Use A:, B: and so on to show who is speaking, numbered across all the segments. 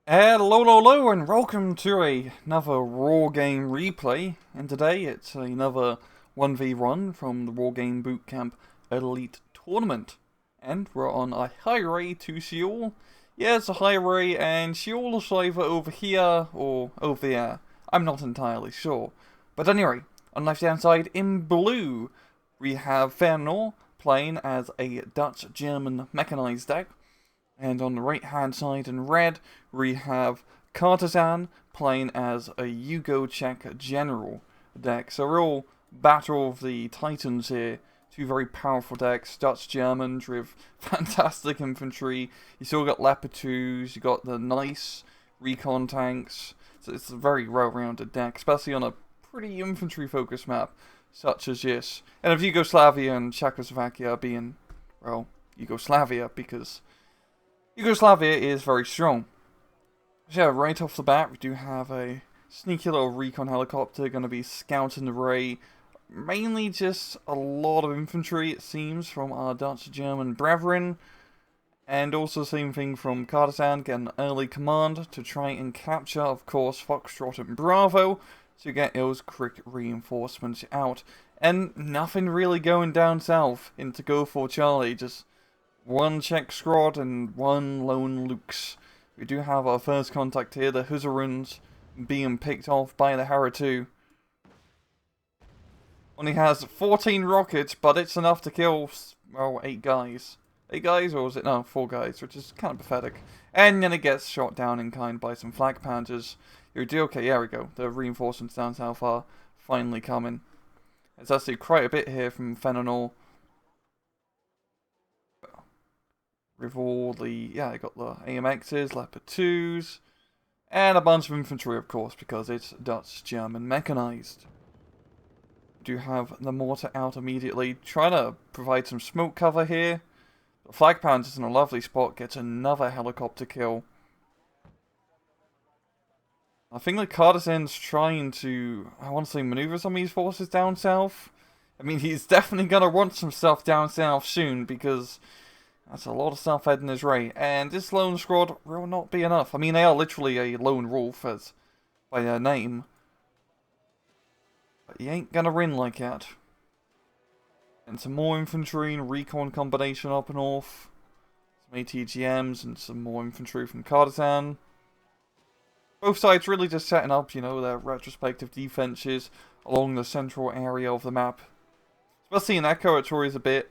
A: Hello, and welcome to another Wargame replay. And today it's another 1v1 from the Wargame Bootcamp Elite Tournament. And we're on a highway to Seoul. Yeah, it's a highway, and Seoul is either over here or over there. I'm not entirely sure. But anyway, on the left-hand side in blue, we have Feanor playing as a Dutch-German mechanized deck. And on the right hand side in red, we have Cartisian playing as a Yugo-Czech general deck. So real battle of the titans here. Two very powerful decks, Dutch-German with fantastic infantry. You still got Leopard 2s, you got the nice recon tanks. So it's a very well-rounded deck, especially on a pretty infantry-focused map such as this. And of Yugoslavia and Czechoslovakia being, well, Yugoslavia, because Yugoslavia is very strong. So yeah, right off the bat, we do have a sneaky little recon helicopter going to be scouting the ray. Mainly just a lot of infantry, it seems, from our Dutch-German brethren. And also same thing from Cartisian, getting early command to try and capture, of course, Foxtrot and Bravo to get those quick reinforcements out. And nothing really going down south into Go for Charlie, just one Czech squad and one lone Lux. We do have our first contact here, the Huzarans being picked off by the Hara 2. Only has 14 rockets, but it's enough to kill, well, 8 guys. 8 guys, or was it? No, 4 guys, which is kind of pathetic. And then it gets shot down in kind by some flak panzers. You do okay, there we go. The reinforcements down south are finally coming. There's actually quite a bit here from Feanor. With all the, yeah, I got the AMXs, Leopard 2s, and a bunch of infantry, of course, because it's Dutch-German mechanized. Do have the mortar out immediately, trying to provide some smoke cover here. The flag pound is in a lovely spot, gets another helicopter kill. I think the Cartisian's trying to, I want to say, maneuver some of these forces down south. I mean, he's definitely going to want some stuff down south soon, because that's a lot of stuff heading his way, and this lone squad will not be enough. I mean, they are literally a lone wolf, as by their name. But you ain't gonna win like that. And some more infantry and recon combination up north. Some ATGMs and some more infantry from Cartisian. Both sides really just setting up, you know, their retrospective defenses along the central area of the map. Especially in Echo, it's always a bit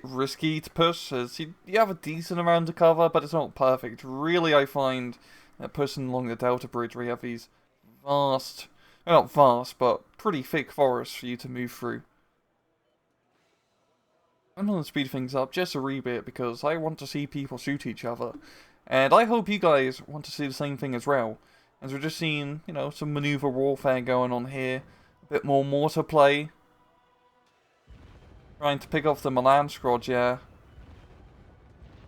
A: risky to push, as you have a decent amount of cover, but it's not perfect. Really, I find that pushing along the Delta Bridge, where you have these vast, well, not vast, but pretty thick forests for you to move through. I'm going to speed things up just a wee bit, because I want to see people shoot each other. And I hope you guys want to see the same thing as well. As we're just seeing, you know, some maneuver warfare going on here. A bit more mortar play. Trying to pick off the Milan squad, yeah.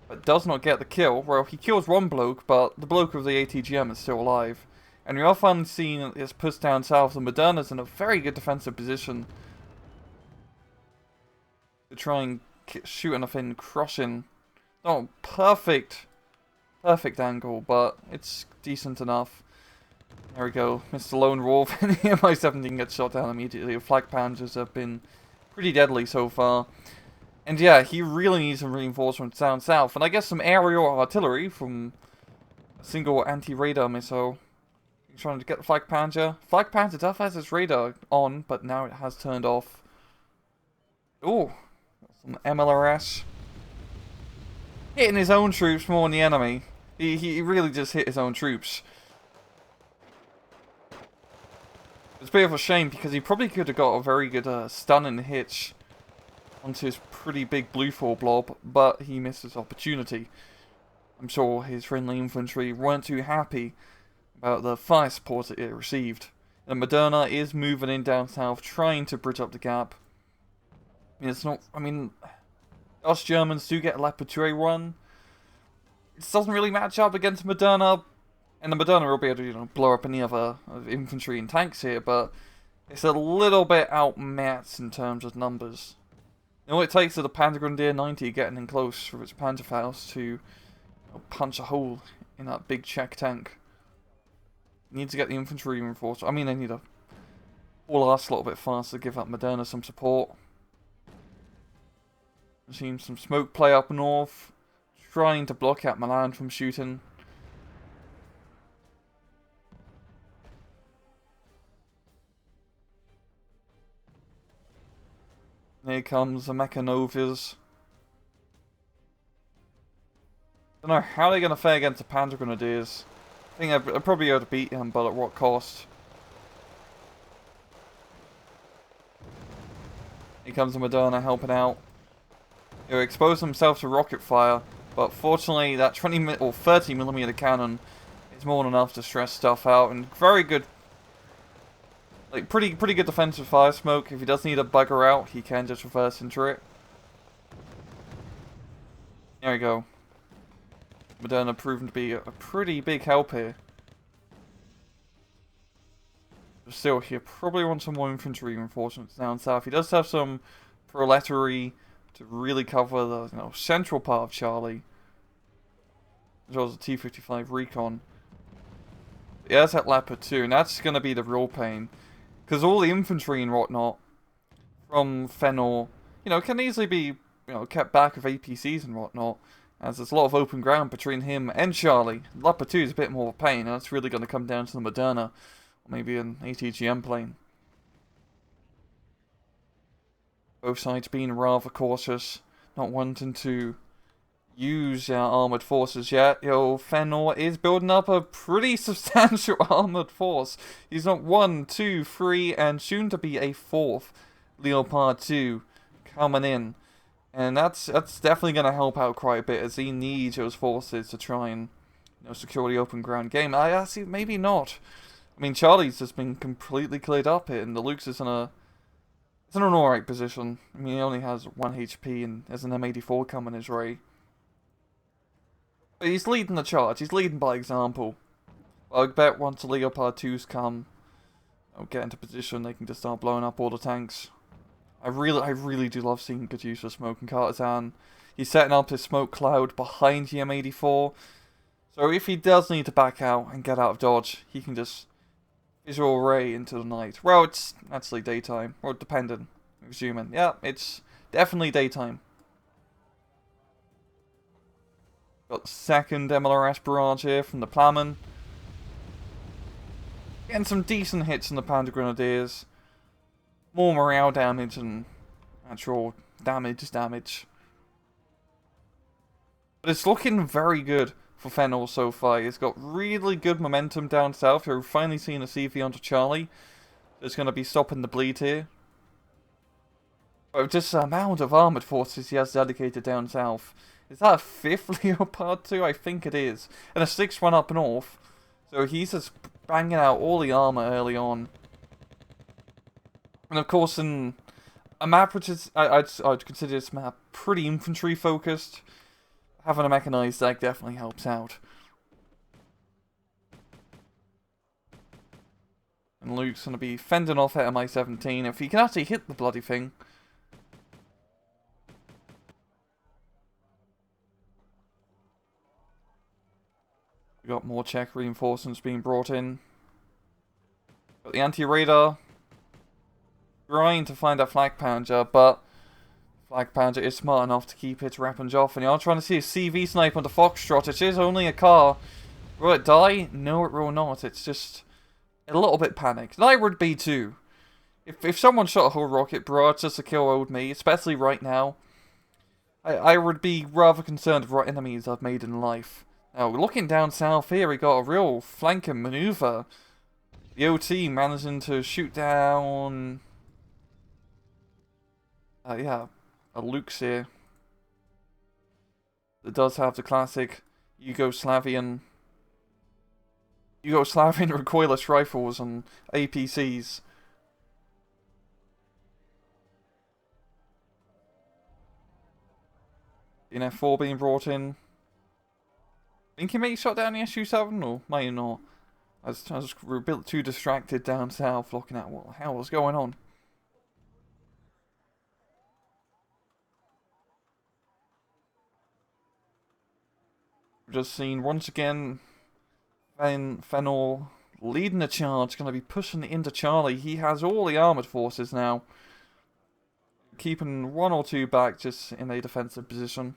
A: But does not get the kill. Well, he kills one bloke, but the bloke of the ATGM is still alive. And we are finally seeing his push down south. The Modernize in a very good defensive position to try and shoot anything crushing. Not perfect angle, but it's decent enough. There we go, Mr. Lone Wolf, and MI-17 gets shot down immediately. The flag panzers have been pretty deadly so far. And yeah, he really needs some reinforcements down south. And I guess some aerial artillery from a single anti-radar missile. He's trying to get the Flag Panzer. Flag Panzer does has its radar on, but now it has turned off. Ooh, some MLRS. Hitting his own troops more than the enemy. He really just hit his own troops. It's a bit of a shame, because he probably could have got a very good stunning hit onto his pretty big blue 4 blob, but he missed his opportunity. I'm sure his friendly infantry weren't too happy about the fire support that it received. And Moderna is moving in down south, trying to bridge up the gap. I mean, it's not, I mean, us Germans do get a Leopard 2A1. It doesn't really match up against Moderna. And the Moderna will be able to, you know, blow up any other infantry and tanks here, but it's a little bit outmatched in terms of numbers. And all it takes is the Panzergrenadier 90 getting in close with its Panzerfaust to, you know, punch a hole in that big check tank. Need to get the infantry reinforced. I mean, they need to pull us a little bit faster, give up Moderna some support. I've seen some smoke play up north, trying to block out Milan from shooting. Here comes the Mechanovas. Don't know how they're going to fare against the Panzer Grenadiers. I think I'd probably be able to beat him, but at what cost? Here comes the Moderna helping out. He'll expose himself to rocket fire, but fortunately that 30mm cannon is more than enough to stress stuff out, and very good, like pretty good defensive fire smoke. If he does need a bugger out, he can just reverse into it. There we go. Moderna proven to be a pretty big help here. But still, he probably wants some more infantry reinforcements down south. He does have some proletary to really cover the central part of Charlie, as well as the T-55 recon. He has that Leopard too, and that's going to be the real pain, because all the infantry and whatnot from Feanor, can easily be kept back with APCs and whatnot, as there's a lot of open ground between him and Charlie. Leopard 2 is a bit more of a pain, and that's really going to come down to the Moderna, or maybe an ATGM plane. Both sides being rather cautious, not wanting to use our armoured forces yet. Feanor is building up a pretty substantial armoured force. He's not 1, 2, 3, and soon to be a 4th Leopard 2 coming in. And that's definitely going to help out quite a bit, as he needs those forces to try and secure the open ground game. I see, maybe not. I mean, Charlie's just been completely cleared up here, and the Luke's is in an alright position. I mean, he only has 1 HP, and there's an M84 coming his way. But he's leading the charge. He's leading by example. I bet once the Leopard 2s come, get into position, they can just start blowing up all the tanks. I really do love seeing good use of smoke and Cartisian. He's setting up his smoke cloud behind the M84. So if he does need to back out and get out of dodge, he can just visual ray into the night. Well, it's actually daytime. Or dependent. Assuming. Yeah, it's definitely daytime. Got the second MLRS barrage here from the Plamen. Getting some decent hits on the Panzer Grenadiers. More morale damage than actual damage. But it's looking very good for Feanor so far. He's got really good momentum down south. We're finally seeing a CV onto Charlie. It's going to be stopping the bleed here. But just the amount of armoured forces he has dedicated down south. Is that a 5th Leopard 2? I think it is. And a 6th one up north. So he's just banging out all the armour early on. And of course, in a map which is, I'd consider this map pretty infantry focused, having a mechanized deck definitely helps out. And Luke's going to be fending off at Mi-17 if he can actually hit the bloody thing. We got more Czech reinforcements being brought in. Got the anti-radar. Trying to find a Flak Panzer, but Flak Panzer is smart enough to keep its weapons off. And you're trying to see a CV snipe on the Foxtrot. It is only a car. Will it die? No, it will not. It's just a little bit panicked. And I would be too. If someone shot a whole rocket barrage just to kill old me, especially right now, I would be rather concerned of what enemies I've made in life. Now, looking down south here, we got a real flanking maneuver. The OT managing to shoot down... yeah, a Luke's here. That does have the classic Yugoslavian recoilless rifles and APCs. The F4 being brought in. Think he may shot down the SU-7 or may not. I was a bit too distracted down south looking at what the hell was going on. We've just seen once again Feanor leading the charge, going to be pushing into Charlie. He has all the armoured forces now, keeping one or two back just in a defensive position.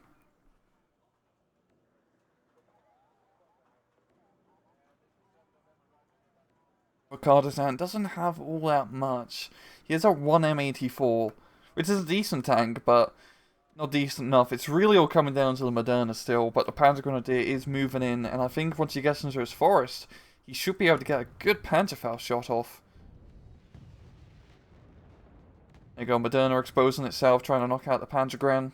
A: But Cartisian doesn't have all that much. He has a 1 M84, which is a decent tank, but not decent enough. It's really all coming down to the Moderna still, but the Panzer Grenadier is moving in, and I think once he gets into his forest, he should be able to get a good Panzerfaust shot off. There you go, Moderna exposing itself, trying to knock out the Panzergren.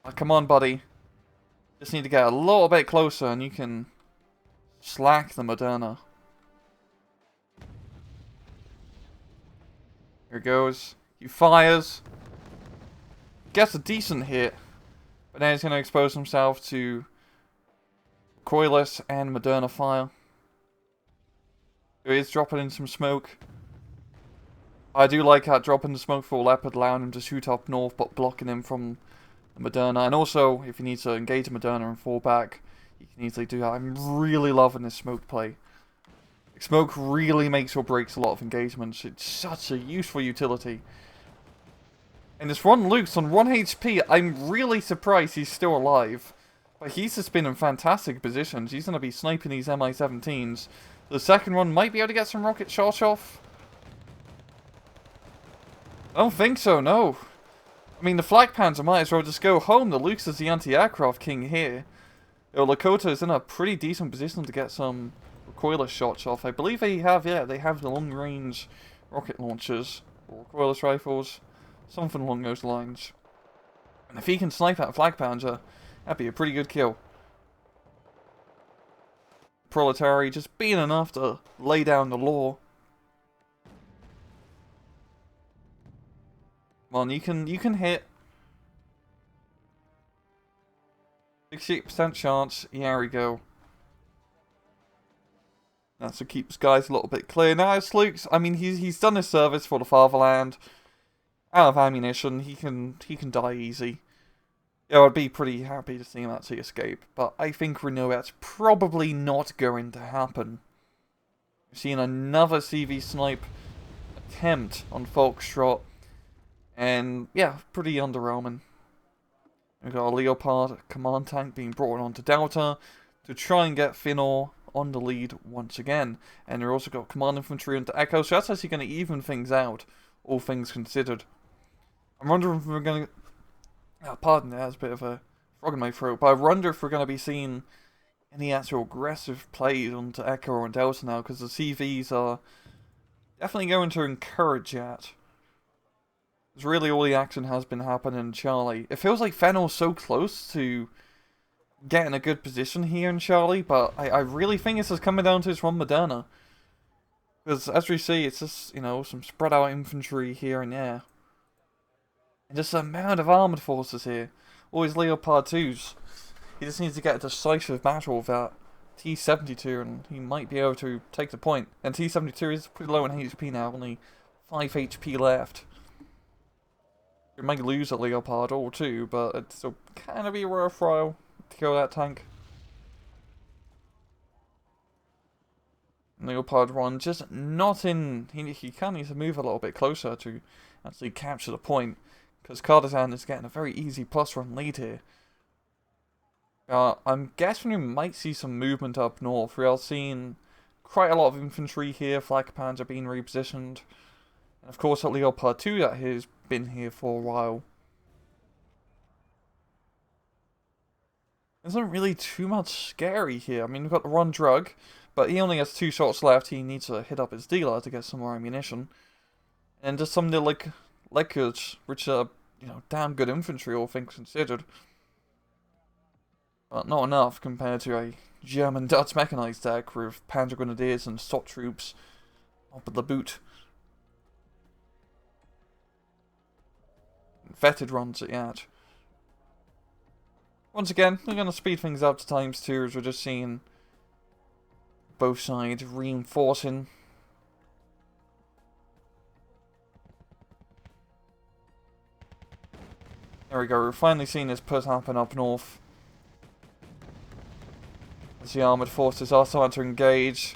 A: Oh, come on, buddy. Just need to get a little bit closer, and you can slack the Moderna. Here it goes. He fires. Gets a decent hit, but then he's going to expose himself to Coilless and Moderna fire. He is dropping in some smoke. I do like that dropping the smoke for Leopard, allowing him to shoot up north, but blocking him from the Moderna. And also, if you need to engage a Moderna and fall back, you can easily do that. I'm really loving this smoke play. Smoke really makes or breaks a lot of engagements. It's such a useful utility. And this one Luke's on 1 HP. I'm really surprised he's still alive. But he's just been in fantastic positions. He's going to be sniping these Mi-17s. The second one might be able to get some rocket shots off. I don't think so, no. I mean, the Flak Panzer might as well just go home. The Luke's is the anti-aircraft king here. Lakota is in a pretty decent position to get some recoilless shots off. I believe they have the long-range rocket launchers. Or recoilless rifles. Something along those lines. And if he can snipe at a Flak Panzer, that'd be a pretty good kill. Proletary just being enough to lay down the law. Come on, you can hit. 68% chance. Here we go. That's to keep his guys a little bit clear. Now it's Luke's. I mean, he's done his service for the fatherland. Out of ammunition, he can die easy. Yeah, I'd be pretty happy to see him actually escape, but I think we know that's probably not going to happen. We've seen another CV snipe attempt on Foxtrot, and yeah, pretty underwhelming. We've got a Leopard command tank being brought onto Delta to try and get Feanor on the lead once again, and we've also got command infantry into Echo, so that's actually going to even things out, all things considered. I'm wondering if we're going to... pardon, that's a bit of a frog in my throat, but I wonder if we're going to be seeing any actual aggressive plays onto Echo or Delta now, because the CVs are definitely going to encourage that. Because really all the action has been happening in Charlie. It feels like Feanor's so close to getting a good position here in Charlie, but I really think this is coming down to his one Moderna. Because as we see, it's just, you know, some spread out infantry here and there. And just the amount of armoured forces here. All his Leopard 2s. He just needs to get a decisive battle with that T-72 and he might be able to take the point. And T-72 is pretty low in HP now, only 5 HP left. We might lose a Leopard or two, but it's still kind of be worthwhile to kill that tank. Leopard 1 just not in... He kind of needs to move a little bit closer to actually capture the point. Because Cartisian is getting a very easy +1 lead here. I'm guessing we might see some movement up north. We are seeing quite a lot of infantry here. Flak Panzer being repositioned. And of course that Leopard 2 that has been here for a while. There isn't really too much scary here. I mean, we've got the one drug, but he only has 2 shots left. He needs to hit up his dealer to get some more ammunition. And just some of the Lickers, which are, you know, damn good infantry, all things considered. But not enough compared to a German-Dutch mechanized deck with Panzer Grenadiers and SOT troops up at the boot. Vetted runs at yet. Once again, we're going to speed things up to ×2 as we're just seeing both sides reinforcing. There we go, we're finally seeing this push happen up north. as the armoured forces are starting to engage.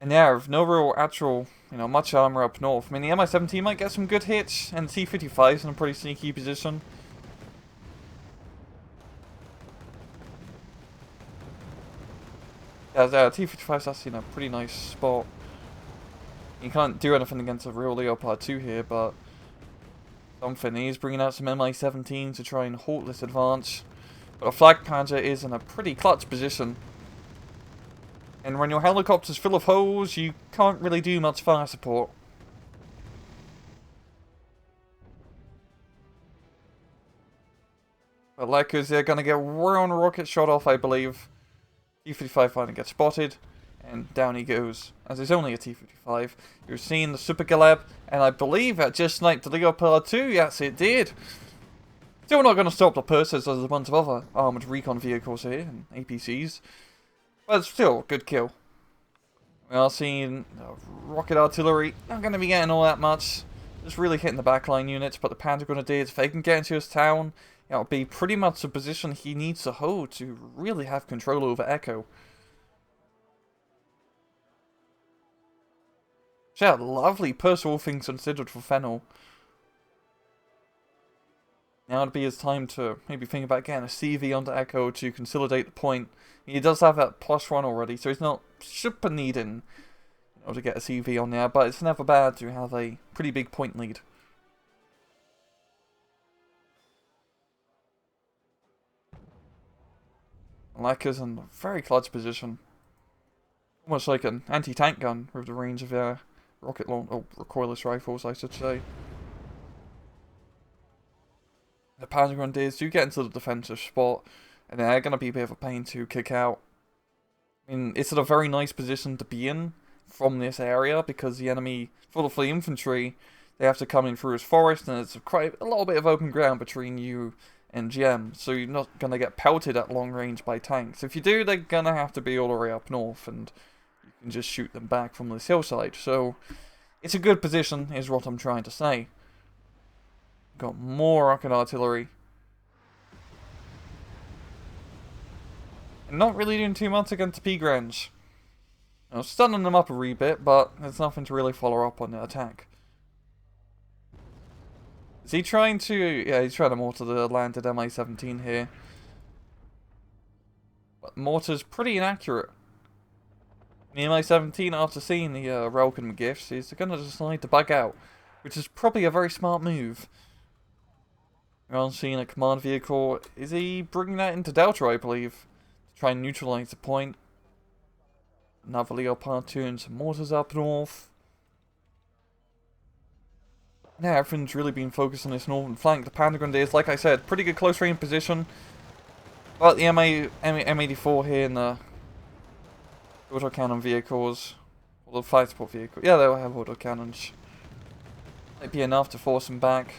A: And yeah, with no real actual, much armour up north. I mean, the Mi-17 might get some good hits, and the T-55's in a pretty sneaky position. Yeah, T-55's actually in a pretty nice spot. You can't do anything against a real Leopard 2 here, but something. He's bringing out some Mi-17 to try and halt this advance. But a Flag Panzer is in a pretty clutch position. And when your helicopter's full of holes, you can't really do much fire support. But Lekers, they're going to get one rocket shot off, I believe. T-55 finally gets spotted, and down he goes. As it's only a T-55. You're seeing the Super Galeb, and I believe that just sniped the Leopard 2. Yes, it did. Still not going to stop the Purses. There's a bunch of other armoured recon vehicles here, and APCs. But it's still a good kill. We are seeing rocket artillery. Not going to be getting all that much. Just really hitting the backline units, but the Panzer Grenadiers, if they can get into his town, it'll be pretty much the position he needs to hold to really have control over Echo. Yeah, lovely purse, all things considered, for Feanor. Now it'd be his time to maybe think about getting a CV onto Echo to consolidate the point. He does have that +1 already, so he's not super needing to get a CV on there, but it's never bad to have a pretty big point lead. Lekker's in a very clutch position. Almost like an anti-tank gun with the range of rocket launch, or recoilless rifles, I should say. The Panzer Grenadiers do get into the defensive spot, and they're going to be a bit of a pain to kick out. I mean, it's in a very nice position to be in from this area, because the enemy, for the infantry, they have to come in through his forest, and it's quite a little bit of open ground between you and GM, so you're not going to get pelted at long range by tanks. If you do, they're going to have to be all the way up north, and you can just shoot them back from this hillside. So, it's a good position, is what I'm trying to say. Got more rocket artillery. And not really doing too much against the P-Grange. Stunning them up a wee bit, but there's nothing to really follow up on the attack. Is he trying to... Yeah, he's trying to mortar the landed Mi-17 here. But mortar's pretty inaccurate. The Mi-17, after seeing the Relkin gifts, is going to decide to bug out, which is probably a very smart move. We're seeing a command vehicle. Is he bringing that into Delta, I believe, to try and neutralize the point? Another Leopard 2 and some mortars up north. Yeah, everything's really been focused on this northern flank. The Panzer Grenadiers, like I said, pretty good close range position. But the M84 here and the autocannon vehicles, or the fire support vehicle, yeah, they'll have autocannons. Might be enough to force them back.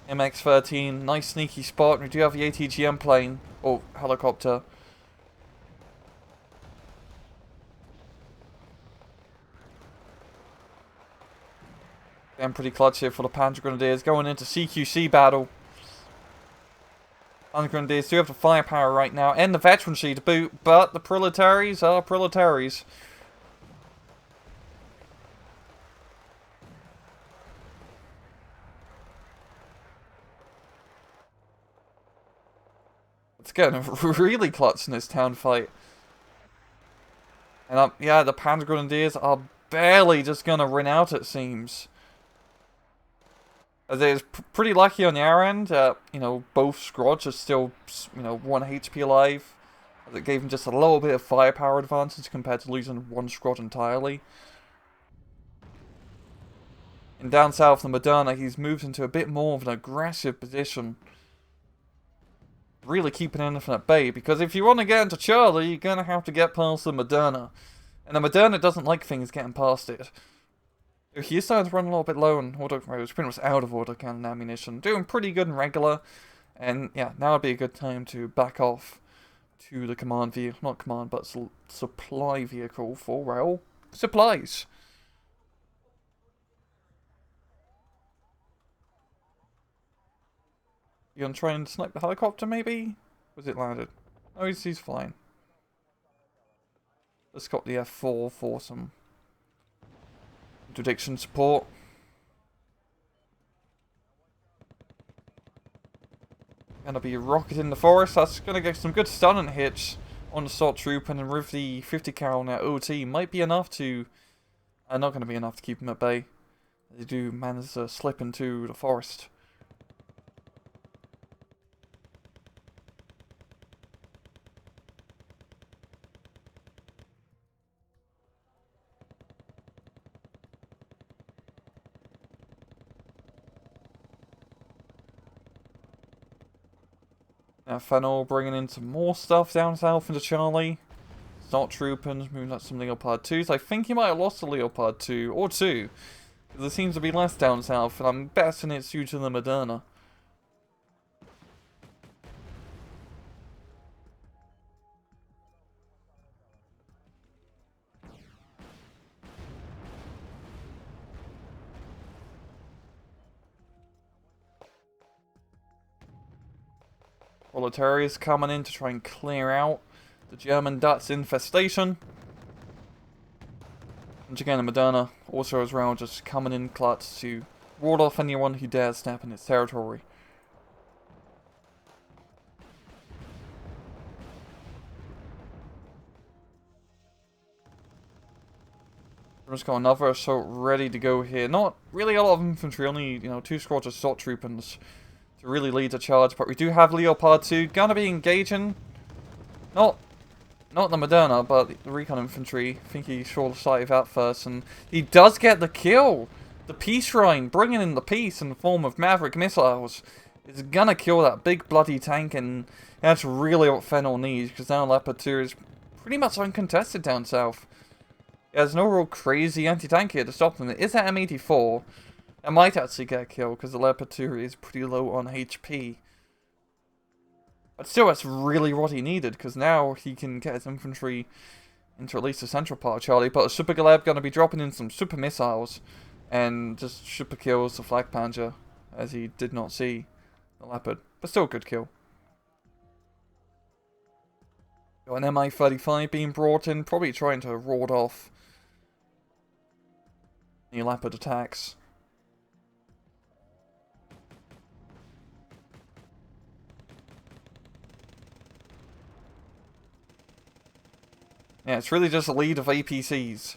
A: MX-13, nice sneaky spot. We do have the ATGM plane, or helicopter. And pretty clutch here for the Panzer Grenadiers, going into CQC battle. Panzer Grenadiers do have the firepower right now, and the veterancy to boot, but the proletaries are proletaries. It's getting really clutch in this town fight. And yeah, the Panzer Grenadiers are barely just gonna run out, it seems. As it is pretty lucky on our end, both squads are still, 1 HP alive. As it gave them just a little bit of firepower advantage compared to losing one squad entirely. And down south, the Moderna, he's moved into a bit more of an aggressive position. Really keeping anything at bay, because if you want to get into Charlie, you're going to have to get past the Moderna. And the Moderna doesn't like things getting past it. He is starting to run a little bit low on pretty much out of autocannon ammunition. Doing pretty good and regular. And yeah, now would be a good time to back off to the command vehicle. Not command, but supply vehicle for rail supplies. You gonna try and snipe the helicopter, maybe? Was it landed? Oh, he's fine. Let's got the F4 for some interdiction support. Gonna be rocketing the forest. That's gonna get some good stunning hits on the assault troop, and with the 50 cal now OT might be enough to. Not gonna be enough to keep them at bay. They do manage to slip into the forest. Now Feanor bringing in some more stuff down south into Charlie. Assault troopers moving up some Leopard 2s. I think he might have lost a Leopard 2 or 2. There seems to be less down south, and I'm guessing it's due to the Moderna. Proletarians coming in to try and clear out the German Dutch infestation. And again, the Moderna also as well, just coming in clutch to ward off anyone who dares step in its territory. We've just got another assault ready to go here. Not really a lot of infantry, only 2 squads of assault troopers to really lead the charge, but we do have Leopard 2 gonna be engaging. Not the Moderna, but the recon infantry. I think he saw the sight of that first, and he does get the kill. The peace shrine, bringing in the peace in the form of Maverick missiles, is gonna kill that big bloody tank, and that's really what Feanor needs, because now Leopard 2 is pretty much uncontested down south. There's no real crazy anti-tank here to stop them. It is at M84. That might actually get a kill, because the Leopard 2 is pretty low on HP. But still, that's really what he needed, because now he can get his infantry into at least the central part of Charlie. But the Super Galeb going to be dropping in some super missiles, and just super kills the Flak Panzer, as he did not see the Leopard. But still a good kill. Got an Mi-35 being brought in, probably trying to ward off the Leopard attacks. Yeah, it's really just a lead of APCs.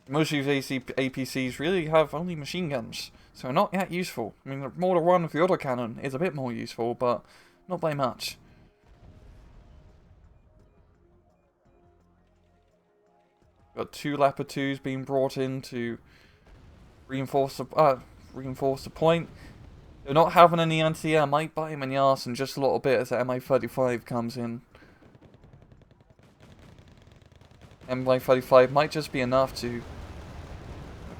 A: Most of these APCs really have only machine guns, so not yet useful. I mean, the Mortar 1 with the autocannon is a bit more useful, but not by much. Got 2 Leopard 2s being brought in to reinforce the point. They're not having any anti-air, might bite him in the arse in just a little bit as the Mi-35 comes in. Mi-35 might just be enough to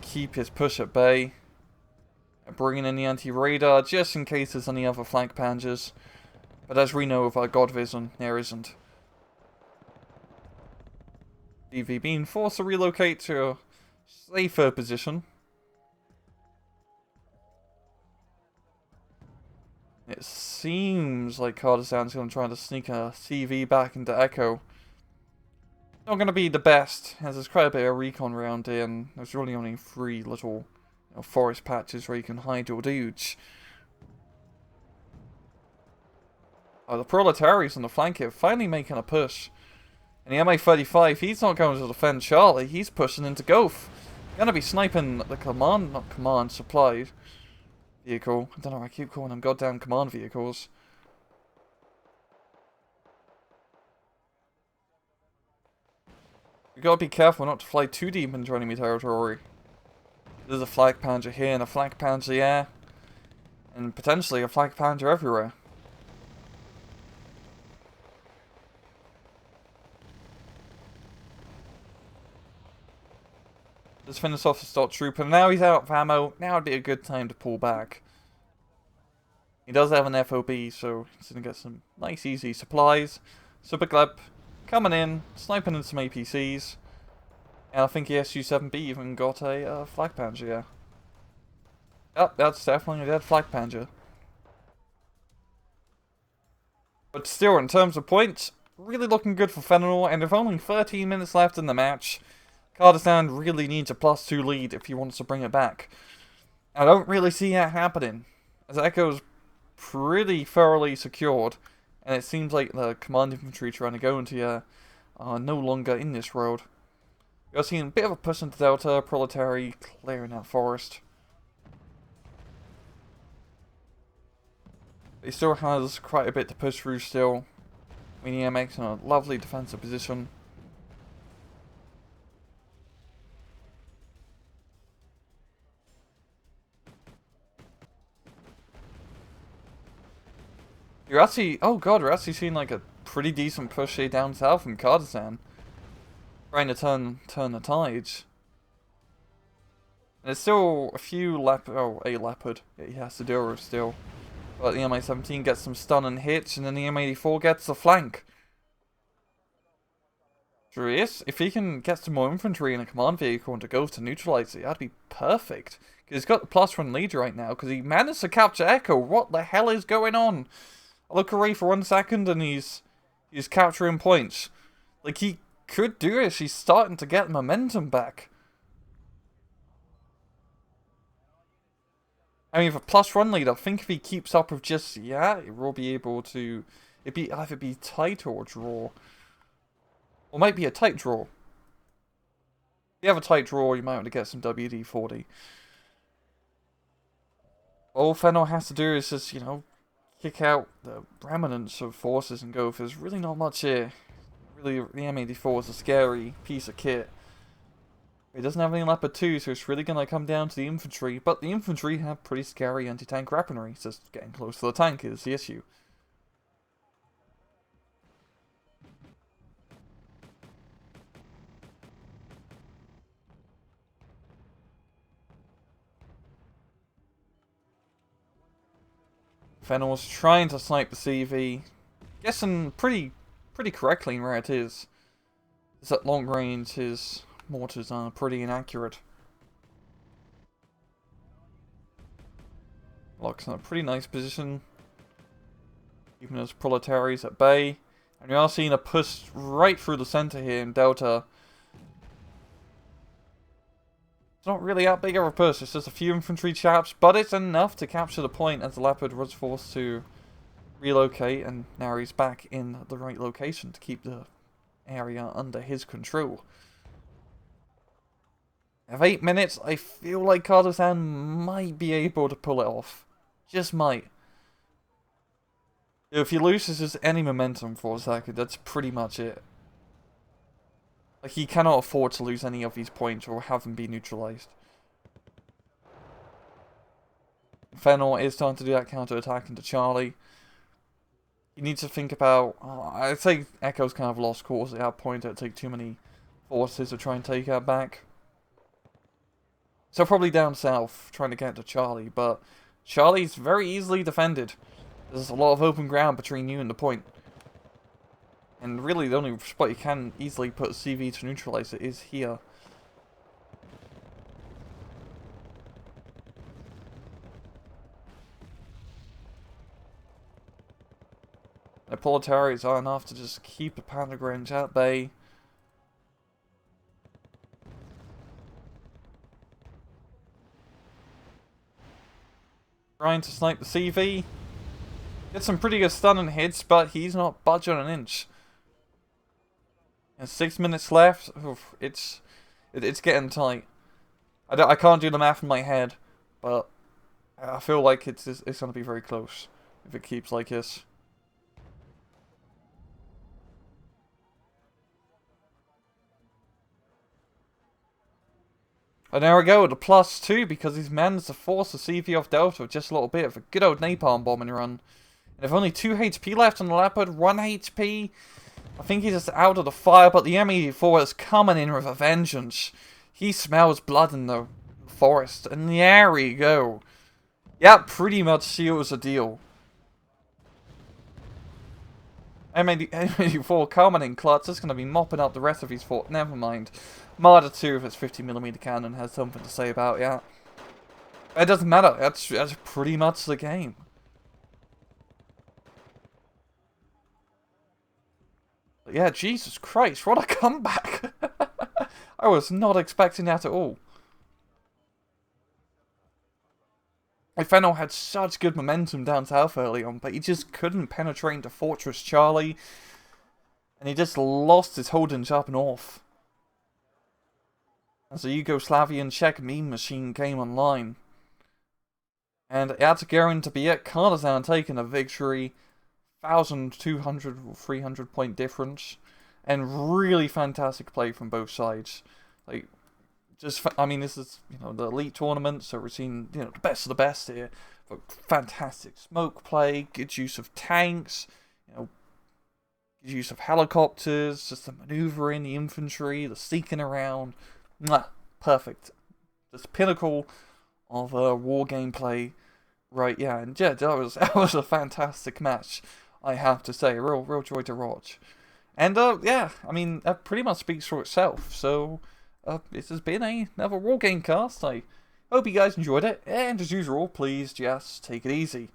A: keep his push at bay. Bringing in the anti-radar just in case there's any other flank panzers. But as we know with our God Vision, there isn't. DV being forced to relocate to a safer position. It seems like Cartisian's going to try to sneak a CV back into Echo. Not going to be the best, as there's quite a bit of recon around here, and there's really only 3 little forest patches where you can hide your dudes. Oh, the Proletarians on the flank here finally making a push. And the Mi-35, he's not going to defend Charlie, he's pushing into Gulf. Gonna be sniping the supply vehicle. I don't know, I keep calling them goddamn command vehicles. You gotta be careful not to fly too deep into enemy territory. There's a Flak Panzer here and a Flak Panzer there. And potentially a Flak Panzer everywhere. Just finish off the stock trooper. Now he's out of ammo. Now would be a good time to pull back. He does have an FOB, so he's going to get some nice easy supplies. Super Gleb coming in, sniping in some APCs. And I think the SU-7B even got a Flak Panzer, yeah. Yep, that's definitely a dead Flak Panzer. But still, in terms of points, really looking good for Feanor, and with only 13 minutes left in the match, Cartisian really needs a +2 lead if he wants to bring it back. I don't really see that happening, as Echo's pretty thoroughly secured, and it seems like the command infantry trying to go into here are no longer in this road. We're seeing a bit of a push into Delta, Proletary clearing that forest. He still has quite a bit to push through still. MX in a lovely defensive position. You're actually, oh god, we're actually seeing like a pretty decent push here down south from Cartisian. Trying to turn the tides. And there's still a few a leopard that he has to deal with still. But the Mi-17 gets some stun and hits, and then the M84 gets the flank. Sure is. If he can get some more infantry in a command vehicle and to go to neutralize it, that'd be perfect. Because he's got the +1 lead right now, because he managed to capture Echo. What the hell is going on? I look away for 1 second and he's capturing points. Like, he could do it. He's starting to get momentum back. I mean, with a +1 lead, I think if he keeps up with just, yeah, he will be able to, either be tight or draw. Or might be a tight draw. If you have a tight draw, you might want to get some WD-40. All Feanor has to do is just, you know, kick out the remnants of forces and go. There's really not much here. Really, the M84 is a scary piece of kit. It doesn't have any Leopard 2, so it's really going to come down to the infantry. But the infantry have pretty scary anti-tank weaponry. So just getting close to the tank is the issue. Feanor's trying to snipe the CV. Guessing pretty correctly where it is. It's at long range, his mortars are pretty inaccurate. Locks in a pretty nice position. Keeping those proletaries at bay. And we are seeing a push right through the center here in Delta. It's not really that big of a push, it's just a few infantry chaps, but it's enough to capture the point as the Leopard was forced to relocate, and now he's back in the right location to keep the area under his control. At 8 minutes, I feel like Cartisian might be able to pull it off. Just might. If he loses just any momentum for a second, that's pretty much it. Like, he cannot afford to lose any of these points or have them be neutralized. Feanor is starting to do that counter-attack into Charlie. He needs to think about... I'd say Echo's kind of lost cause at that point. It would take too many forces to try and take her back. So probably down south, trying to get to Charlie. But Charlie's very easily defended. There's a lot of open ground between you and the point. And really, the only spot you can easily put CV to neutralize it is here. The proletaries are enough to just keep the Pandergrange at bay. Trying to snipe the CV. Gets some pretty good stun and hits, but he's not budging an inch. And 6 minutes left. Oof, it's getting tight. I can't do the math in my head, but I feel like it's going to be very close if it keeps like this. And there we go, the +2, because he's managed to force the CV off Delta with just a little bit of a good old napalm bombing run. And if only 2 HP left on the Leopard, 1 HP. I think he's just out of the fire, but the M84 is coming in with a vengeance. He smells blood in the forest, and there we go. Yeah, pretty much seals the deal. M84 coming in clutch, it's going to be mopping up the rest of his fort. Never mind. Marder 2 with its 50mm cannon has something to say about, yeah. It doesn't matter, that's pretty much the game. Yeah, Jesus Christ, what a comeback! I was not expecting that at all. Feanor had such good momentum down south early on, but he just couldn't penetrate into Fortress Charlie. And he just lost his holdings up north. As the Yugoslavian Czech meme machine came online. And that's going to be it. Cartisian taking a victory. 1,200 or 300 point difference. And really fantastic play from both sides. Like, I mean, this is, the elite tournament, so we're seeing, the best of the best here. But fantastic smoke play, good use of tanks, good use of helicopters, just the maneuvering, the infantry, the sneaking around. Mwah, perfect. Just pinnacle of war gameplay. Right, yeah, and yeah, that was a fantastic match, I have to say. Real joy to watch. And yeah, I mean, that pretty much speaks for itself. So this has been another Wargame cast. I hope you guys enjoyed it, and as usual, please just take it easy.